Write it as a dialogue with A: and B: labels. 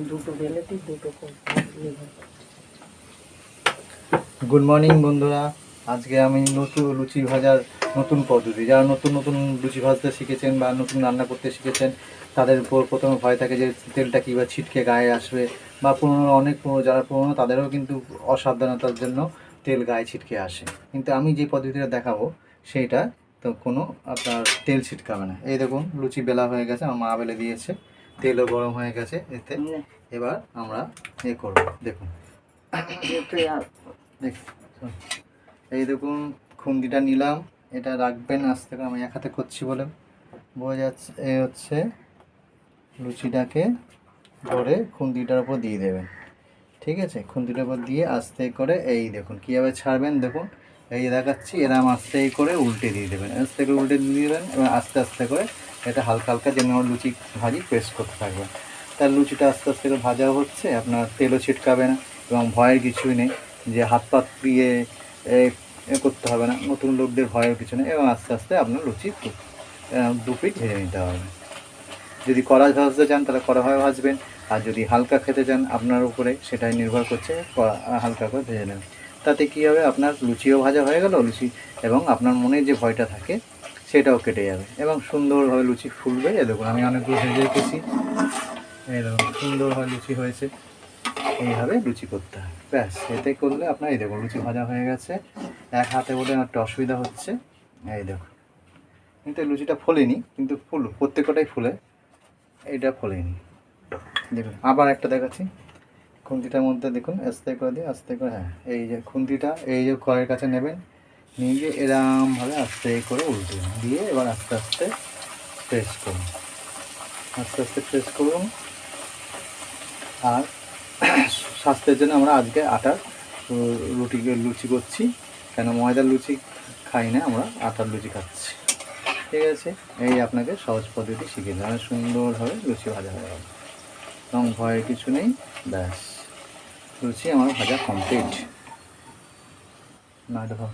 A: দুটো বেলেটি দুটো
B: good morning বন্ধুরা। আজকে আমি নতুন লুচি ভাজার নতুন পদ্ধতি, যারা নতুন নতুন লুচি ভাজতে শিখেছেন বা নতুন রান্না করতে শিখেছেন তাদের উপর প্রথমে ভয় থাকে যে তেলটা কীভাবে ছিটকে গায়ে আসবে, বা অনেক পুরনো যারা পুরনো তাদেরও কিন্তু অসাবধানতার জন্য তেল গায়ে ছিটকে আসে। কিন্তু আমি যে পদ্ধতিটা দেখাবো সেইটা তো কোনো আপনার তেল ছিটকাবে না। এই দেখুন লুচি বেলা হয়ে গেছে, আমার মা বেলে দিয়েছে, তেলও গরম হয়ে গেছে এতে। এবার আমরা করবো, দেখুন এই দেখুন খুন্তিটা নিলাম, এটা রাখবেন আস্তে করে, আমি এক হাতে করছি বলে বোঝা যাচ্ছে। এই হচ্ছে লুচিটাকে ধরে খুন্তিটার উপর দিয়ে দেবেন, ঠিক আছে? খুন্তিটার উপর দিয়ে আস্তে করে এই দেখুন কীভাবে ছাড়বেন, দেখুন এই দেখাচ্ছি, এরম আস্তে করে উল্টে দিয়ে দেবেন, আস্তে করে উল্টে দিয়ে দেবেন এবং আস্তে আস্তে করে এটা হালকা হালকা যেন লুচি ভাজি প্রেস করতে থাকবেন। তার লুচিটা আস্তে আস্তে করে ভাজা হচ্ছে, আপনার তেলও ছিটকাবে না এবং ভয়ের কিছুই নেই যে হাত পাত দিয়ে করতে হবে না, নতুন লোকদের ভয়ের কিছু নেই। এবং আস্তে আস্তে আপনার লুচি দু পিঠ ভেজে নিতে হবে। যদি কড়া ভাজতে চান তাহলে কড়াভাবে ভাজবেন, আর যদি হালকা খেতে চান আপনার উপরে, সেটাই নির্ভর করছে, হালকা করে ভেজে নেবেন। তাতে কী হবে, আপনার লুচিও ভাজা হয়ে গেল, লুচি এবং আপনার মনে যে ভয়টা থাকে সেটাও কেটে যাবে এবং সুন্দরভাবে লুচি ফুলবে। এ দেখুন আমি অনেকগুলো ভেজে রেখেছি, এই দেখুন সুন্দরভাবে লুচি হয়েছে। এইভাবে লুচি করতে হবে, ব্যাস। এতে করলে আপনার এই দেখুন লুচি ভাজা হয়ে গেছে। এক হাতে বলে একটা অসুবিধা হচ্ছে, এই দেখুন কিন্তু লুচিটা ফোলেনি, কিন্তু প্রত্যেকটাই ফুলে, এইটা ফোলেনি। দেখুন আবার একটা দেখাচ্ছি, খুন্তিটার মধ্যে দেখুন আস্তে করে দিয়ে আস্তে করে, হ্যাঁ এই যে খুন্তিটা এই যে কড়াইয়ের কাছে নেবেন, নিয়ে গিয়ে এরমভাবে আস্তে করে উল্টে দিয়ে এবার আস্তে আস্তে প্রেস করুন, আস্তে আস্তে প্রেস করুন। আর স্বাস্থ্যের জন্য আমরা আজকে আটার লুচি করছি, কেন ময়দার লুচি খাই না, আমরা আটার লুচি খাচ্ছি, ঠিক আছে? এই আপনাকে সহজ পদ্ধতি শিখিয়ে দিলাম, সুন্দরভাবে লুচি ভাজা হয়ে গেল এবং ভয়ের কিছু নেই, ব্যাস লুচি আমার ভাজা কমপ্লিট। না দেখো